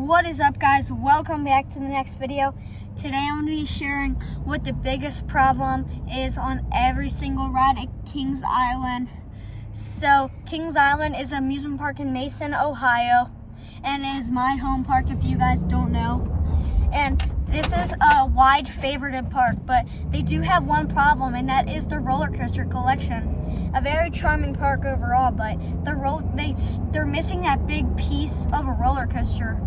What is up, guys? Welcome back to the next video. Today I'm going to be sharing what the biggest problem is on every single ride at Kings Island. So Kings Island is an amusement park in Mason, Ohio, and it is my home park if you guys don't know. And this is a wide favorited park, but they do have one problem, and that is the roller coaster collection. A very charming park overall, but they're missing that big piece of a roller coaster.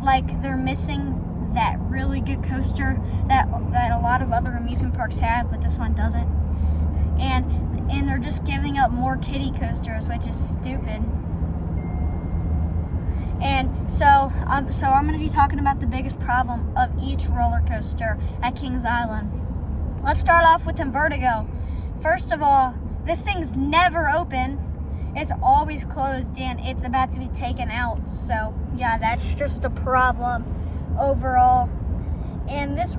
Like, they're missing that really good coaster that a lot of other amusement parks have, but this one doesn't. And they're just giving up more kiddie coasters, which is stupid. And so I'm going to be talking about the biggest problem of each roller coaster at Kings Island. Let's start off with Invertigo. First of all, this thing's never open. It's always closed and it's about to be taken out. So yeah, that's just a problem overall. And this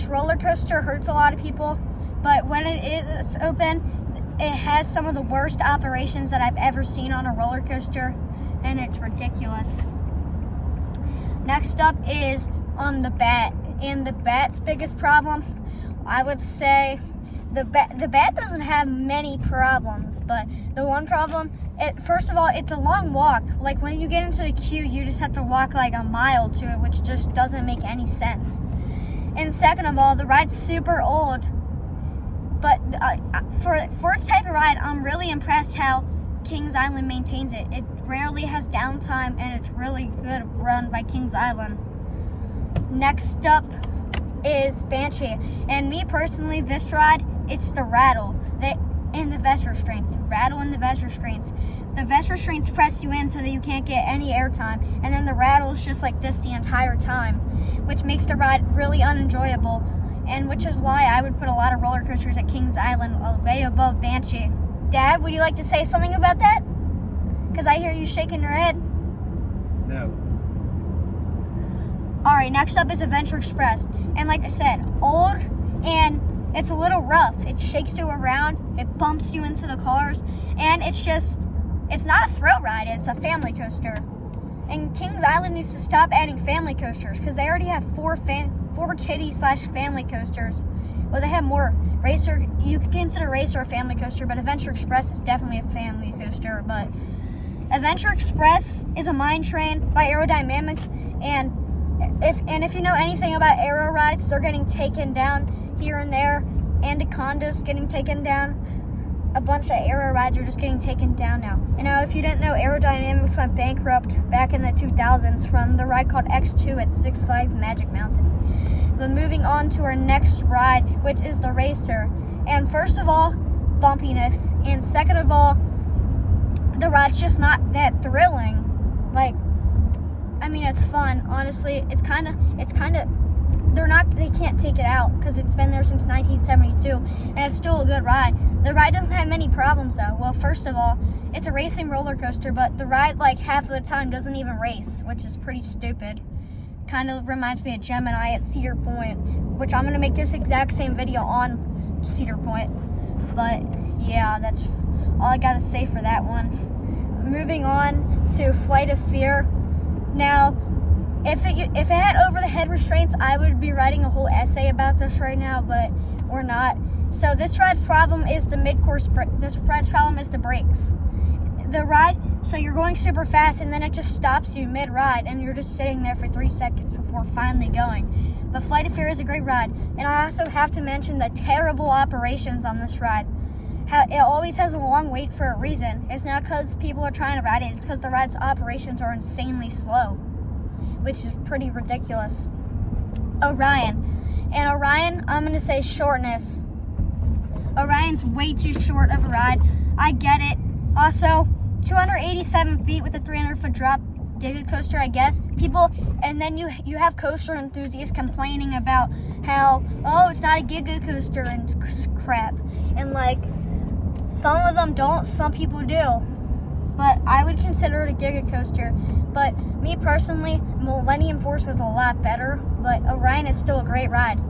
roller coaster hurts a lot of people, but when it is open, it has some of the worst operations that I've ever seen on a roller coaster, and it's ridiculous. Next up is the Bat. And the Bat's biggest problem, I would say, the Bat doesn't have many problems, but the one problem, first of all, it's a long walk. Like, when you get into the queue, you just have to walk like a mile to it, which just doesn't make any sense. And second of all, the ride's super old, but for its type of ride, I'm really impressed how Kings Island maintains it. It rarely has downtime, and it's really good run by Kings Island. Next up is Banshee, and me personally, this ride, it's the rattle and the vest restraints. Rattle and the vest restraints. The vest restraints press you in so that you can't get any airtime, and then the rattle is just like this the entire time, which makes the ride really unenjoyable, and which is why I would put a lot of roller coasters at Kings Island way above Banshee. Dad, would you like to say something about that? Because I hear you shaking your head. No. Alright, next up is Adventure Express. And like I said, old, and it's a little rough. It shakes you around, it bumps you into the cars, and it's not a thrill ride, it's a family coaster. And Kings Island needs to stop adding family coasters, because they already have four kiddie/family coasters. Well, they have more. Racer, you could consider Racer a family coaster, but Adventure Express is definitely a family coaster. But Adventure Express is a mine train by Aerodynamics, and if you know anything about aero rides, they're getting taken down here and there. Anaconda's getting taken down. A bunch of aero rides are just getting taken down now. And now, if you didn't know, Aerodynamics went bankrupt back in the 2000s from the ride called X2 at Six Flags Magic Mountain. But moving on to our next ride, which is the Racer. And first of all, bumpiness. And second of all, the ride's just not that thrilling. Like, I mean, it's fun. Honestly, they can't take it out because it's been there since 1972, and it's still a good ride. The ride doesn't have many problems though. Well, first of all, it's a racing roller coaster, but the ride, like, half of the time doesn't even race, which is pretty stupid. Kind of reminds me of Gemini at Cedar Point, which I'm going to make this exact same video on Cedar Point. But yeah, that's all I got to say for that one. Moving on to Flight of Fear. Now, if it had over-the-head restraints, I would be writing a whole essay about this right now, but we're not. So this ride's problem is the mid-course. This ride's problem is the brakes. The ride, so you're going super fast, and then it just stops you mid-ride, and you're just sitting there for 3 seconds before finally going. But Flight of Fear is a great ride, and I also have to mention the terrible operations on this ride. How it always has a long wait for a reason. It's not because people are trying to ride it, it's because the ride's operations are insanely slow, which is pretty ridiculous. Orion. And Orion, I'm going to say shortness. Orion's way too short of a ride. I get it. Also, 287 feet with a 300-foot drop, Giga Coaster, I guess. People, and then you have coaster enthusiasts complaining about how, oh, it's not a Giga Coaster and crap. And, like, some of them don't, some people do. But I would consider it a Giga Coaster. But me personally, Millennium Force is a lot better, but Orion is still a great ride.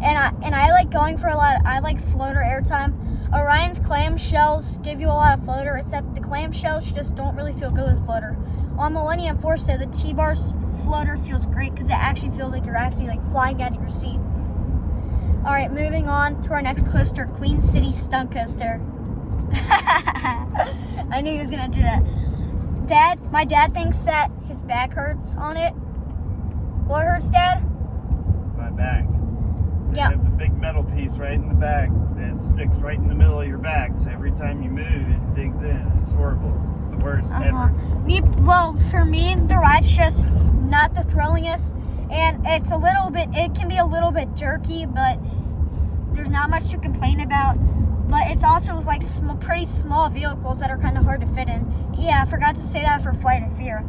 And I like going for I like floater airtime. Orion's clamshells give you a lot of floater, except the clamshells just don't really feel good with floater. On Millennium Force, though, the T-Bar floater feels great because it actually feels like you're actually like flying out of your seat. All right, moving on to our next coaster, Queen City Stunt Coaster. I knew he was gonna do that. My dad thinks that his back hurts on it. What hurts, Dad? My back. They Yeah. have a big metal piece right in the back that sticks right in the middle of your back. So every time you move, it digs in. It's horrible. It's the worst ever. For me, the ride's just not the thrillingest, and it can be a little bit jerky, but there's not much to complain about. But it's also like pretty small vehicles that are kind of hard to fit in. Yeah, I forgot to say that for Flight of Fear.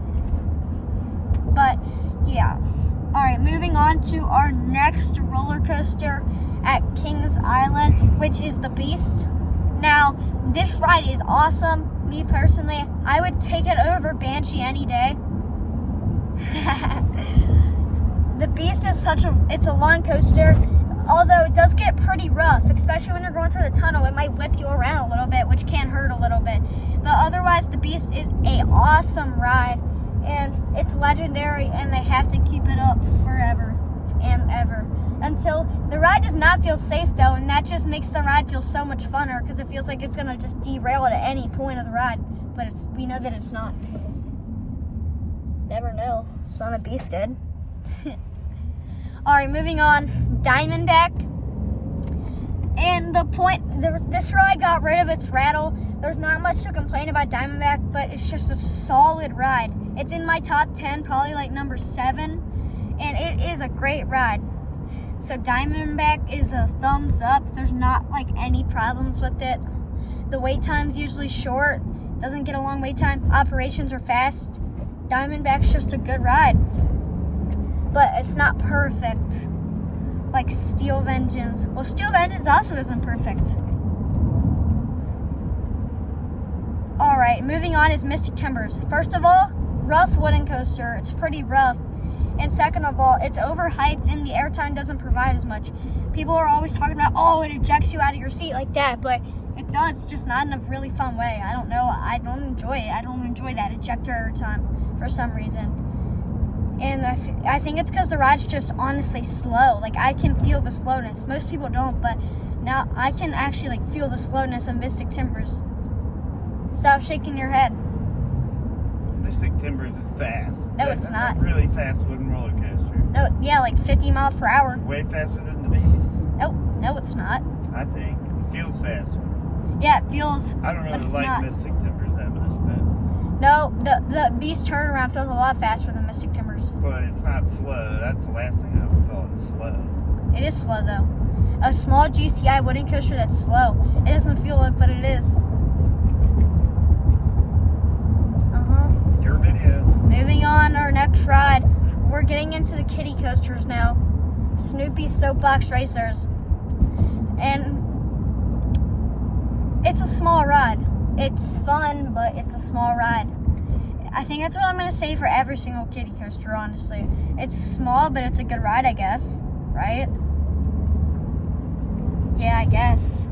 But yeah. All right, moving on to our next roller coaster at Kings Island, which is the Beast. Now, this ride is awesome. Me personally, I would take it over Banshee any day. The Beast is it's a long coaster, although it does get pretty rough, especially when you're going through the tunnel. It might whip you around a little bit, which can hurt a little bit. But otherwise, the Beast is an awesome ride, and it's legendary, and they have to keep it up forever and ever. Until the ride does not feel safe, though, and that just makes the ride feel so much funner because it feels like it's going to just derail at any point of the ride. But we know that it's not. Never know. Son of Beast did. All right, moving on. Diamondback. And this ride got rid of its rattle. There's not much to complain about Diamondback, but it's just a solid ride. It's in my top 10, probably like number 7, and it is a great ride. So Diamondback is a thumbs up. There's not like any problems with it. The wait time's usually short. Doesn't get a long wait time. Operations are fast. Diamondback's just a good ride. But it's not perfect like Steel Vengeance. Well, Steel Vengeance also isn't perfect. Alright, moving on is Mystic Timbers. First of all, rough wooden coaster. It's pretty rough. And second of all, it's overhyped and the airtime doesn't provide as much. People are always talking about, oh, it ejects you out of your seat like that, but it does, just not in a really fun way. I don't know. I don't enjoy it. I don't enjoy that ejector airtime for some reason. And I think it's because the ride's just honestly slow. Like, I can feel the slowness. Most people don't, but now I can actually like feel the slowness of Mystic Timbers. Stop shaking your head. Mystic Timbers is fast. No, it's not. It's a really fast wooden roller coaster. No, yeah, like 50 miles per hour. Way faster than the Beast. No, it's not. I think. It feels faster. Yeah, it feels. I don't really but it's like not. Mystic Timbers that much, but No, the Beast turnaround feels a lot faster than Mystic Timbers. it's not slow. That's the last thing I would call it, slow. It is slow though. A small GCI wooden coaster that's slow. It doesn't feel it, but it is. Your video. Moving on, our next ride. We're getting into the kiddie coasters now. Snoopy Soapbox Racers. And it's a small ride. It's fun, but it's a small ride. I think that's what I'm going to say for every single kiddie coaster, honestly. It's small, but it's a good ride, I guess. Right? Yeah, I guess.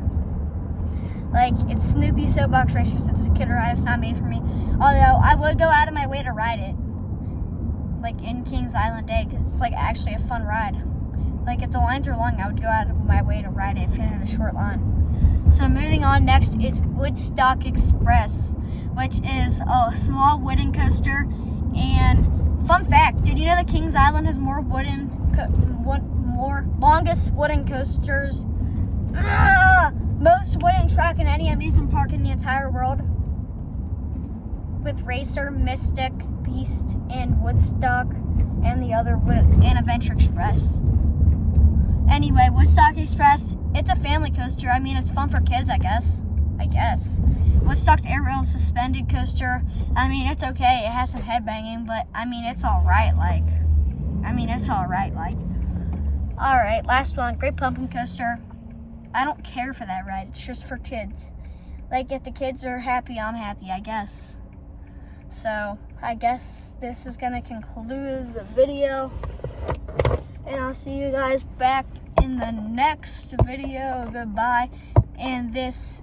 Like, it's Snoopy Soapbox Racers. It's a kid ride. It's not made for me. Although, I would go out of my way to ride it. Like, in Kings Island Day, because it's, like, actually a fun ride. Like, if the lines are long, I would go out of my way to ride it if it had a short line. So, moving on, next is Woodstock Express, which is a small wooden coaster. And, fun fact, did you know that Kings Island has more longest wooden coasters? Most wooden track in any amusement park in the entire world, with Racer, Mystic, Beast, and Woodstock, and the other and Adventure Express. Anyway, Woodstock Express, it's a family coaster. I mean, it's fun for kids, I guess. Woodstock's air rail suspended coaster. I mean, it's okay. It has some headbanging, but I mean, it's all right. All right, last one, Great Pumpkin Coaster. I don't care for that ride. It's just for kids. Like, if the kids are happy, I'm happy, I guess. So, I guess this is going to conclude the video. And I'll see you guys back in the next video. Goodbye. And this